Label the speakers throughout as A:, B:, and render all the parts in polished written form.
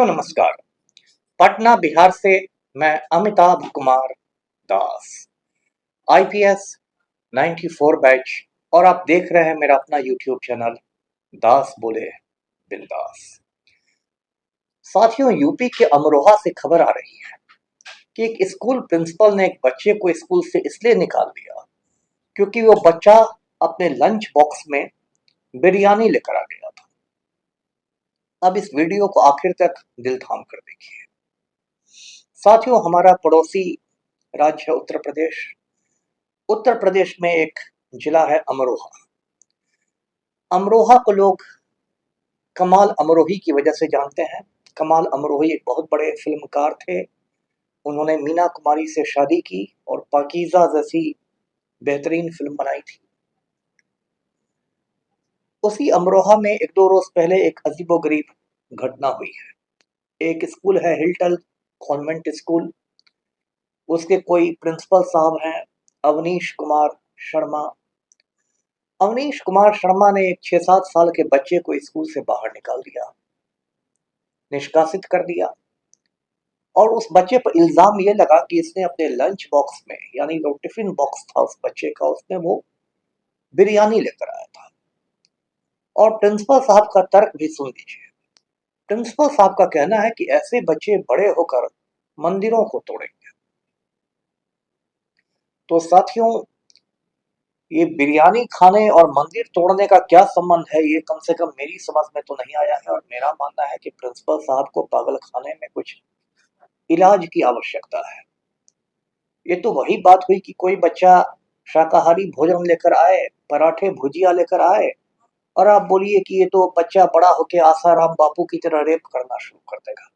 A: नमस्कार। पटना बिहार से मैं अमिताभ कुमार दास, आईपीएस 94 बैच, और आप देख रहे हैं मेरा अपना यूट्यूब चैनल दास बोले बिंदास। साथियों, यूपी के अमरोहा से खबर आ रही है कि एक स्कूल प्रिंसिपल ने एक बच्चे को स्कूल से इसलिए निकाल दिया क्योंकि वो बच्चा अपने लंच बॉक्स में बिरयानी लेकर आ गया था। अब इस वीडियो को आखिर तक दिल थाम कर देखिए। साथियों, हमारा पड़ोसी राज्य है उत्तर प्रदेश। उत्तर प्रदेश में एक जिला है अमरोहा। अमरोहा को लोग कमाल अमरोही की वजह से जानते हैं। कमाल अमरोही एक बहुत बड़े फिल्मकार थे। उन्होंने मीना कुमारी से शादी की और पाकीज़ा जैसी बेहतरीन फिल्म बनाई थी। उसी अमरोहा में एक दो रोज पहले एक अजीबोगरीब घटना हुई है। एक स्कूल है हिल्टन कॉन्वेंट स्कूल। उसके कोई प्रिंसिपल साहब हैं अवनीश कुमार शर्मा। अवनीश कुमार शर्मा ने एक 6-7 साल के बच्चे को स्कूल से बाहर निकाल दिया, निष्कासित कर दिया। और उस बच्चे पर इल्जाम ये लगा कि इसने अपने लंच बॉक्स में, यानी जो टिफिन बॉक्स था उस बच्चे का, उसमें वो बिरयानी लेकर आया था। और प्रिंसिपल साहब का तर्क भी सुन लीजिए। प्रिंसिपल साहब का कहना है कि ऐसे बच्चे बड़े होकर मंदिरों को तोड़ेंगे। तो साथियों, ये बिरयानी खाने और मंदिर तोड़ने का क्या संबंध है, ये कम से कम मेरी समझ में तो नहीं आया है। और मेरा मानना है कि प्रिंसिपल साहब को पागल खाने में कुछ इलाज की आवश्यकता है। ये तो वही बात हुई कि कोई बच्चा शाकाहारी भोजन लेकर आए, पराठे भुजिया लेकर आए, और आप बोलिए कि ये तो बच्चा बड़ा होके आसाराम बापू की तरह रेप करना शुरू कर देगा।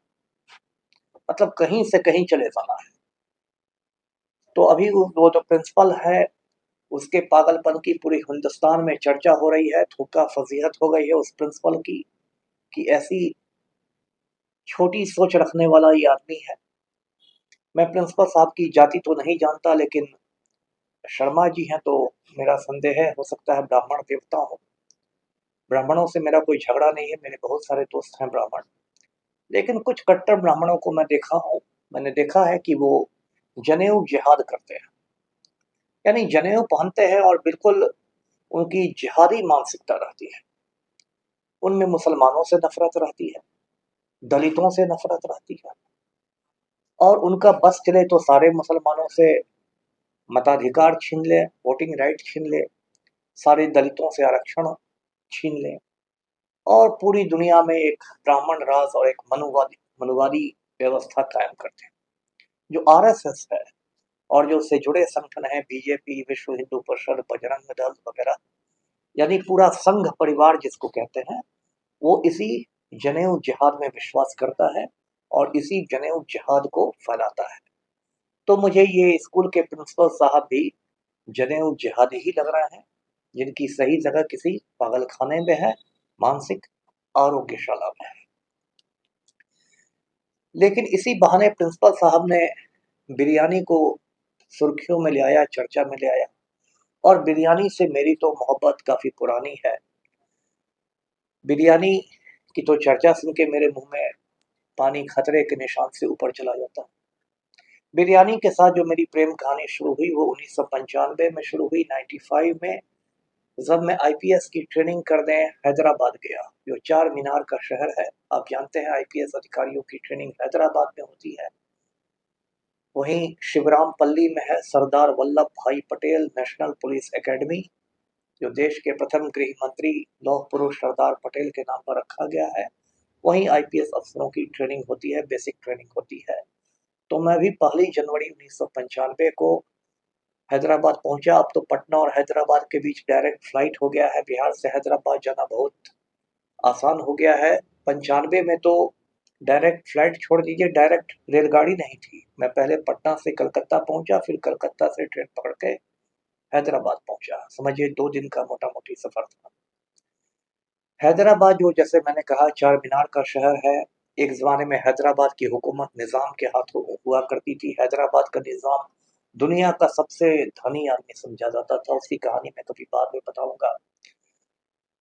A: मतलब कहीं से कहीं चले जाना है। तो अभी वो जो प्रिंसिपल है उसके पागलपन की पूरी हिंदुस्तान में चर्चा हो रही है। थूका फजीहत हो गई है उस प्रिंसिपल की कि ऐसी छोटी सोच रखने वाला ये आदमी है। मैं प्रिंसिपल साहब की जाति तो नहीं जानता, लेकिन शर्मा जी हैं तो मेरा संदेह है, हो सकता है ब्राह्मण देवता हो। ब्राह्मणों से मेरा कोई झगड़ा नहीं है, मेरे बहुत सारे दोस्त हैं ब्राह्मण। लेकिन कुछ कट्टर ब्राह्मणों को मैंने देखा है कि वो जनेऊ जिहाद करते हैं, यानी जनेऊ पहनते हैं और बिल्कुल उनकी जिहादी मानसिकता रहती है। उनमें मुसलमानों से नफरत रहती है, दलितों से नफरत रहती है, और उनका बस चले तो सारे मुसलमानों से मताधिकार छीन ले, वोटिंग राइट छीन ले, सारे दलितों से आरक्षण छीन ले, और पूरी दुनिया में एक ब्राह्मण राज और एक मनुवादी व्यवस्था कायम करते हैं। जो आरएसएस है और जो उससे जुड़े संगठन हैं, बीजेपी, विश्व हिंदू परिषद, बजरंग दल वगैरह, यानी पूरा संघ परिवार जिसको कहते हैं, वो इसी जनेऊ जिहाद में विश्वास करता है और इसी जनेऊ जिहाद को फैलाता है। तो मुझे ये स्कूल के प्रिंसिपल साहब भी जनेऊ जिहादी ही लग रहे हैं, जिनकी सही जगह किसी पागल खाने में है, मानसिक आरोग्यशाला में है। लेकिन इसी बहाने प्रिंसिपल साहब ने बिरयानी को सुर्खियों में ले आया, चर्चा में ले आया। और बिरयानी से मेरी तो मोहब्बत काफी पुरानी है। बिरयानी की तो चर्चा सुन के मेरे मुंह में पानी खतरे के निशान से ऊपर चला जाता। बिरयानी के साथ जो मेरी प्रेम कहानी शुरू हुई वो 1995 में शुरू हुई, 95 में, जब मैं आईपीएस की ट्रेनिंग करने हैदराबाद गया, जो चार मीनार का शहर है। आप जानते हैं आईपीएस अधिकारियों की ट्रेनिंग हैदराबाद में होती है। वहीं शिवरामपल्ली में है सरदार वल्लभ भाई पटेल नेशनल पुलिस एकेडमी, जो देश के प्रथम गृह मंत्री लौह पुरुष सरदार पटेल के नाम पर रखा गया है। वहीं आईपीएस अफसरों की ट्रेनिंग होती है, बेसिक ट्रेनिंग होती है। तो मैं भी 1 जनवरी 1995 को हैदराबाद पहुंचा। अब तो पटना और हैदराबाद के बीच डायरेक्ट फ्लाइट हो गया है। बिहार से हैदराबाद जाना बहुत आसान हो गया है। 95 में तो डायरेक्ट फ्लाइट छोड़ दीजिए, डायरेक्ट रेलगाड़ी नहीं थी। मैं पहले पटना से कलकत्ता पहुंचा, फिर कलकत्ता से ट्रेन पकड़ के हैदराबाद पहुंचा। समझिए 2 दिन का मोटा मोटी सफर था। हैदराबाद, जो जैसे मैंने कहा चार मीनार का शहर है, एक जमाने में हैदराबाद की हुकूमत निजाम के हाथों हुआ करती थी। हैदराबाद का निजाम दुनिया का सबसे धनी आदमी समझा जाता था। उसकी कहानी मैं कभी बाद में बताऊंगा।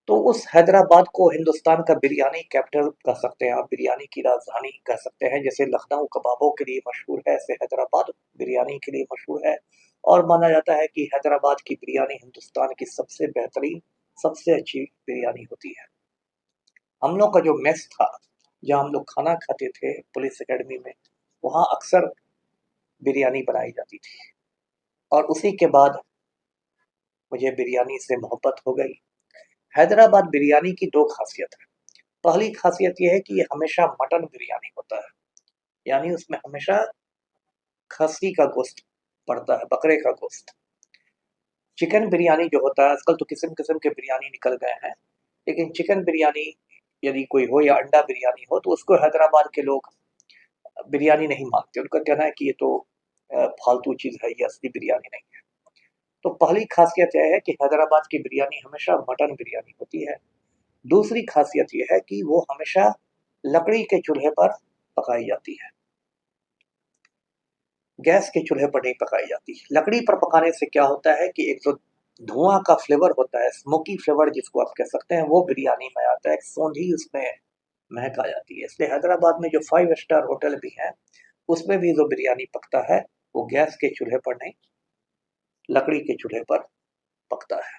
A: तो उस हैदराबाद को हिंदुस्तान का बिरयानी कैपिटल कह सकते हैं आप, बिरयानी की राजधानी कह सकते हैं। जैसे लखनऊ कबाबों के लिए मशहूर है, ऐसे हैदराबाद बिरयानी के लिए मशहूर है। और माना जाता है कि हैदराबाद की बिरयानी हिंदुस्तान की सबसे बेहतरीन, सबसे अच्छी बिरयानी होती है। हम लोग का जो मेस था, जहाँ हम लोग खाना खाते थे पुलिस एकेडमी में, वहाँ अक्सर बिरयानी बनाई जाती थी। और उसी के बाद मुझे बिरयानी से मोहब्बत हो गई। हैदराबाद बिरयानी की दो खासियत है। पहली खासियत यह है कि ये हमेशा मटन बिरयानी होता है, यानी उसमें हमेशा खस्सी का गोश्त पड़ता है, बकरे का गोश्त। चिकन बिरयानी जो होता है, आजकल तो किस्म किस्म के बिरयानी निकल गए हैं, लेकिन चिकन बिरयानी यदि कोई हो या अंडा बिरयानी हो, तो उसको हैदराबाद के लोग बिरयानी नहीं मानते। उनका कहना है कि ये तो फालतू चीज़ है, ये असली बिरयानी नहीं है। तो पहली खासियत यह है कि हैदराबाद की बिरयानी हमेशा मटन बिरयानी होती है। दूसरी खासियत ये है कि वो हमेशा लकड़ी के चूल्हे पर पकाई जाती है, गैस के चूल्हे पर नहीं पकाई जाती। लकड़ी पर पकाने से क्या होता है कि एक तो धुआं का फ्लेवर होता है, स्मोकी फ्लेवर जिसको आप कह सकते हैं, वो बिरयानी में आता है, एक सोंधी उसमें महक आ जाती है। इसलिए हैदराबाद में जो 5 स्टार होटल भी हैं, उसमें भी जो बिरयानी पकता है, वो गैस के चूल्हे पर नहीं, लकड़ी के चूल्हे पर पकता है।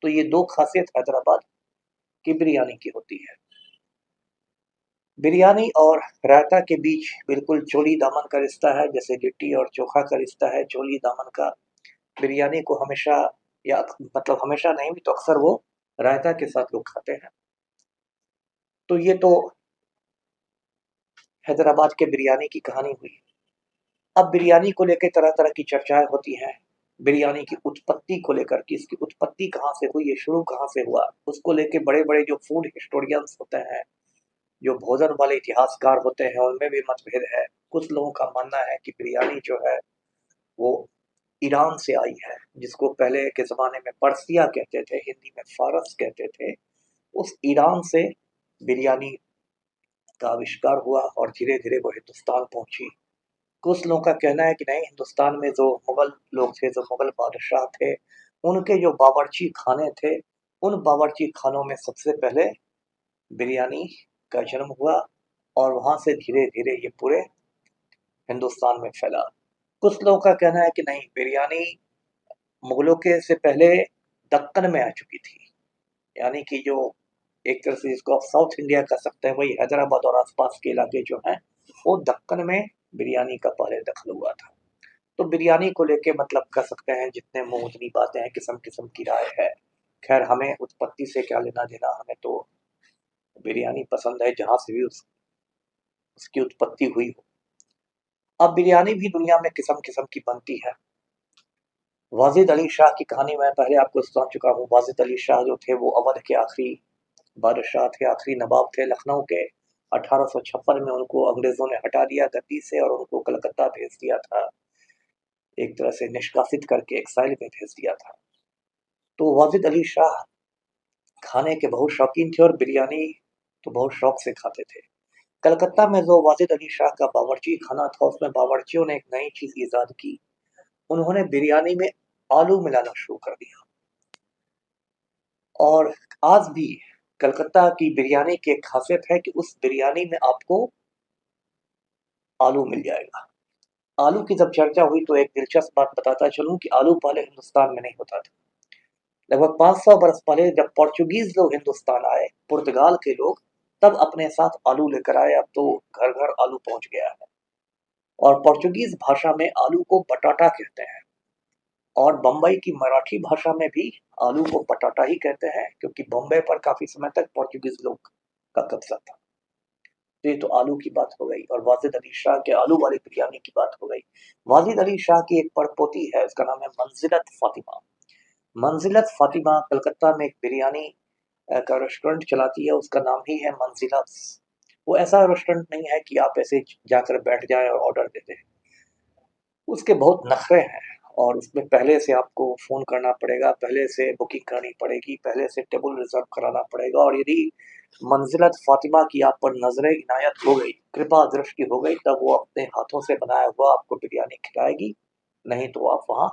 A: तो ये दो खासियत हैदराबाद की बिरयानी की होती है। बिरयानी और रायता के बीच बिल्कुल चोली दामन का रिश्ता है, जैसे लिट्टी और चोखा का रिश्ता है चोली दामन का। बिरयानी को हमेशा, या मतलब हमेशा नहीं भी तो अक्सर, वो रायता के साथ लोग खाते हैं। तो ये तो हैदराबाद के बिरयानी की कहानी हुई। अब बिरयानी को लेकर तरह तरह की चर्चाएं होती हैं। बिरयानी की उत्पत्ति को लेकर कि इसकी उत्पत्ति कहाँ से हुई, ये शुरू कहाँ से हुआ, उसको लेके बड़े बड़े जो फूड हिस्टोरियंस होते हैं, जो भोजन वाले इतिहासकार होते हैं, उनमें भी मतभेद है। कुछ लोगों का मानना है कि बिरयानी जो है वो ईरान से आई है, जिसको पहले के ज़माने में पर्सिया कहते थे, हिंदी में फ़ारस कहते थे। उस ईरान से बिरयानी का आविष्कार हुआ और धीरे-धीरे वो हिंदुस्तान पहुँची। कुछ लोगों का कहना है कि नहीं, हिंदुस्तान में जो मुग़ल लोग थे, जो मुग़ल बादशाह थे, उनके जो बावर्ची खाने थे, उन बावर्ची खानों में सबसे पहले बिरयानी का जन्म हुआ और वहाँ से धीरे-धीरे ये पूरे हिंदुस्तान में फैला। कुछ लोगों का कहना है कि नहीं, बिरयानी मुगलों के से पहले दक्कन में आ चुकी थी, यानी कि जो एक तरह से जिसको आप साउथ इंडिया कह सकते हैं, वही हैदराबाद और आसपास के इलाके जो हैं, वो दक्कन में बिरयानी का पहले दखल हुआ था। तो बिरयानी को लेके मतलब कह सकते हैं जितने मुंह उतनी बातें हैं, किस्म किस्म की राय है। खैर, हमें उत्पत्ति से क्या लेना देना, हमें तो बिरयानी पसंद है जहाँ से भी उसकी उत्पत्ति हुई हो। अब बिरयानी भी दुनिया में किस्म किस्म की बनती है। वाजिद अली शाह की कहानी मैं पहले आपको सुना चुका हूँ। वाजिद अली शाह जो थे, वो अवध के आखिरी बादशाह थे, आखिरी नवाब थे लखनऊ के। 1856 में उनको अंग्रेजों ने हटा दिया गद्दी से और उनको कलकत्ता भेज दिया था, एक तरह से निष्कासित करके एक्साइल में भेज दिया था। तो वाजिद अली शाह खाने के बहुत शौकीन थे और बिरयानी तो बहुत शौक से खाते थे। कलकत्ता में जो वाजिद अली शाह का बावर्ची खाना था, उसमें बावर्चियों ने एक नई चीज ईजाद की। उन्होंने बिरयानी में आलू मिलाना शुरू कर दिया। और आज भी कलकत्ता की बिरयानी की एक खासियत है कि उस बिरयानी में आपको आलू मिल जाएगा। आलू की जब चर्चा हुई तो एक दिलचस्प बात बताता चलूं कि आलू पहले हिंदुस्तान में नहीं होता था। लगभग 500 बरस पहले जब पोर्चुगीज लोग हिंदुस्तान आए, पुर्तगाल के लोग, तब अपने साथ आलू लेकर आए। अब तो घर घर आलू पहुंच गया है। और पोर्चुगीज भाषा में आलू को बटाटा कहते हैं। और बम्बई की मराठी भाषा में भी आलू को बटाटा ही कहते हैं, क्योंकि बम्बई पर काफी समय तक पोर्चुगीज लोग का कब्जा था। तो ये तो आलू की बात हो गई, और वाजिद अली शाह के आलू वाली बिरयानी की बात हो गई। वाजिद अली शाह की एक पड़पोती है, उसका नाम है मंजिलत फातिमा। मंजिलत फातिमा कलकत्ता में एक बिरयानी का रेस्टोरेंट चलाती है, उसका नाम ही है मंजिलत। वो ऐसा रेस्टोरेंट नहीं है कि आप ऐसे जाकर बैठ जाएं और ऑर्डर दे दें। उसके बहुत नखरे हैं, और उसमें पहले से आपको फ़ोन करना पड़ेगा, पहले से बुकिंग करनी पड़ेगी, पहले से टेबल रिज़र्व कराना पड़ेगा। और यदि मंजिलत फ़ातिमा की आप पर नज़र इनायत हो गई, कृपा दृष्टि हो गई, तब वो अपने हाथों से बनाया हुआ आपको बिरयानी खिलाएगी, नहीं तो आप वहाँ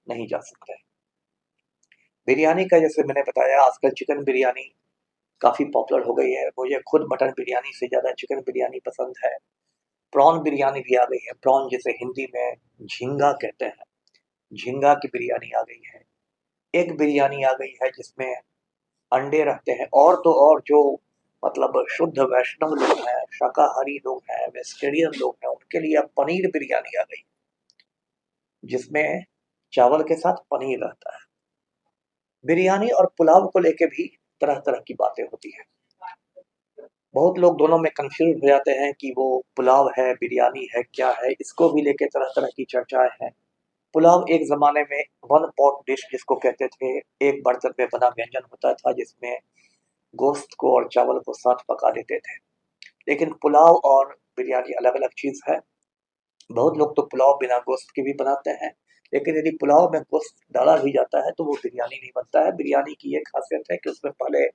A: नहीं जा सकते। बिरयानी का जैसे मैंने बताया, आजकल चिकन बिरयानी काफ़ी पॉपुलर हो गई है। मुझे खुद मटन बिरयानी से ज़्यादा चिकन बिरयानी पसंद है। प्रॉन बिरयानी भी आ गई है, प्रॉन जिसे हिंदी में झींगा कहते हैं, झींगा की बिरयानी आ गई है। एग बिरयानी आ गई है जिसमें अंडे रहते हैं। और तो और जो मतलब शुद्ध वैष्णव लोग हैं, शाकाहारी लोग हैं, वेजिटेरियन लोग हैं, उनके लिए अब पनीर बिरयानी आ गई, जिसमें चावल के साथ पनीर रहता है। बिरयानी और पुलाव को लेके भी तरह तरह की बातें होती हैं। बहुत लोग दोनों में कंफ्यूज हो जाते हैं कि वो पुलाव है, बिरयानी है, क्या है। इसको भी लेके तरह तरह की चर्चाएं हैं। पुलाव एक ज़माने में वन पॉट डिश जिसको कहते थे, एक बर्तन में बना व्यंजन होता था जिसमें गोश्त को और चावल को साथ पका देते थे। लेकिन पुलाव और बिरयानी अलग-अलग चीज़ है। बहुत लोग तो पुलाव बिना गोश्त के भी बनाते हैं, लेकिन यदि पुलाव में गोश्त डाला भी जाता है तो वो बिरयानी नहीं बनता है। बिरयानी की ये खासियत है कि उसमें पहले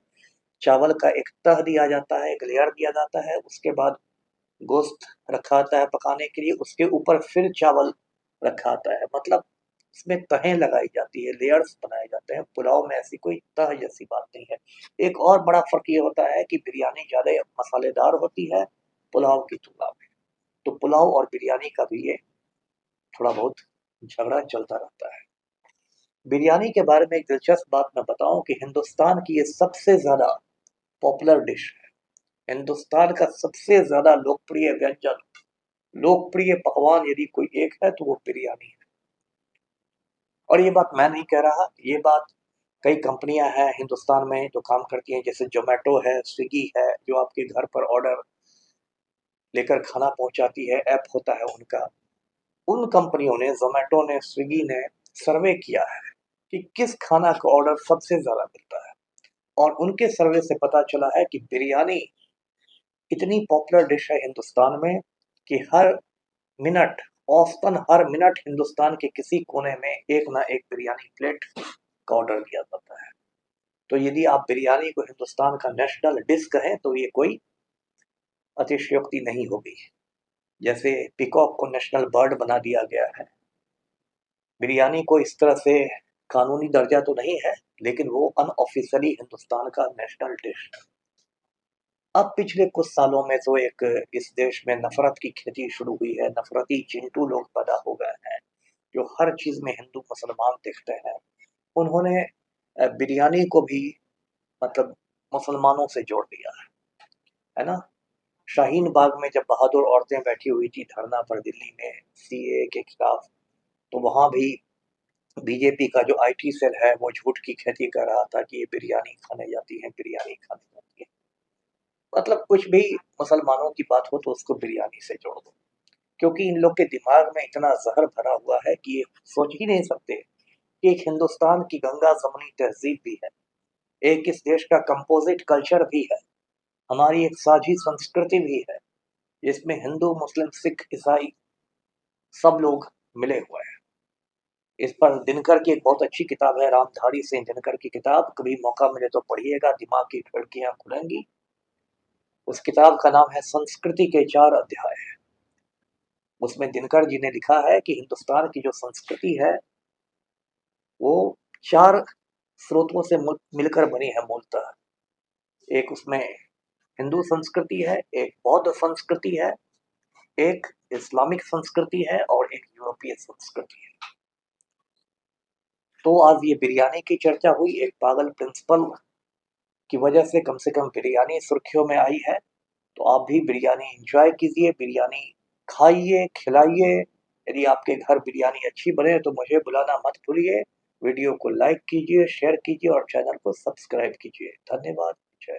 A: चावल का एक तह दिया जाता है, एक लेयर दिया जाता है, उसके बाद गोश्त रखा आता है पकाने के लिए, उसके ऊपर फिर चावल रखा आता है। मतलब इसमें तहें लगाई जाती है, लेयर्स बनाए जाते हैं। पुलाव में ऐसी कोई तह जैसी बात नहीं है। एक और बड़ा फ़र्क ये होता है कि बिरयानी ज़्यादा मसालेदार होती है पुलाव की तुलना में। तो पुलाव और बिरयानी का भी ये थोड़ा बहुत झगड़ा चलता रहता है। बिरयानी के बारे में एक दिलचस्प बात मैं बताऊं कि हिंदुस्तान की ये सबसे ज़्यादा पॉपुलर डिश है। हिंदुस्तान का सबसे ज़्यादा लोकप्रिय व्यंजन, लोकप्रिय पकवान यदि कोई एक है तो वो बिरयानी है। और ये बात मैं नहीं कह रहा, ये बात कई कंपनियां हैं हिंदुस्तान में जो काम करती हैं, जैसे जोमेटो है, स्विगी है, जो आपके घर पर ऑर्डर लेकर खाना पहुंचाती है, ऐप होता है उनका। उन कंपनियों ने, जोमेटो ने, स्विगी ने सर्वे किया है कि किस खाना का ऑर्डर सबसे ज़्यादा मिलता है। और उनके सर्वे से पता चला है कि बिरयानी इतनी पॉपुलर डिश है हिंदुस्तान में कि हर मिनट, औसतन हर मिनट हिंदुस्तान के किसी कोने में एक ना एक बिरयानी प्लेट का ऑर्डर दिया जाता है। तो यदि आप बिरयानी को हिंदुस्तान का नेशनल डिश कहें तो ये कोई अतिशयोक्ति नहीं होगी। जैसे पीकॉक को नेशनल बर्ड बना दिया गया है, बिरयानी को इस तरह से कानूनी दर्जा तो नहीं है, लेकिन वो अनऑफिशियली हिंदुस्तान का नेशनल डिश है। अब पिछले कुछ सालों में तो एक इस देश में नफरत की खेती शुरू हुई है। नफरती चिंटू लोग पैदा हो गए हैं जो हर चीज में हिंदू मुसलमान दिखते हैं। उन्होंने बिरयानी को भी मतलब मुसलमानों से जोड़ दिया है ना। शाहीन बाग में जब बहादुर औरतें बैठी हुई थी धरना पर दिल्ली में सीए के खिलाफ, तो वहां भी बीजेपी का जो आईटी सेल है वो झूठ की खेती कर रहा था कि ये बिरयानी खाने जाती है, बिरयानी खाने जाती है। मतलब कुछ भी मुसलमानों की बात हो तो उसको बिरयानी से जोड़ दो, क्योंकि इन लोग के दिमाग में इतना जहर भरा हुआ है कि ये सोच ही नहीं सकते कि एक हिंदुस्तान की गंगा जमुनी तहजीब भी है, एक इस देश का कंपोजिट कल्चर भी है, हमारी एक साझी संस्कृति भी है, जिसमें हिंदू, मुस्लिम, सिख, ईसाई सब लोग मिले हुए हैं। इस पर दिनकर की एक बहुत अच्छी किताब है, रामधारी सिंह दिनकर की किताब, कभी मौका मिले तो पढ़िएगा, दिमाग की खिड़कियां खुलेंगी। उस किताब का नाम है संस्कृति के 4 अध्याय। उसमें दिनकर जी ने लिखा है कि हिंदुस्तान की जो संस्कृति है वो 4 स्रोतों से मिलकर बनी है मूलतः। एक उसमें हिंदू संस्कृति है, एक बौद्ध संस्कृति है, एक इस्लामिक संस्कृति है और एक यूरोपीय संस्कृति है। तो आज ये बिरयानी की चर्चा हुई, एक पागल प्रिंसिपल की वजह से कम बिरयानी सुर्खियों में आई है। तो आप भी बिरयानी एंजॉय कीजिए, बिरयानी खाइए, खिलाइए। यदि आपके घर बिरयानी अच्छी बने तो मुझे बुलाना मत भूलिए। वीडियो को लाइक कीजिए, शेयर कीजिए और चैनल को सब्सक्राइब कीजिए। धन्यवाद। जय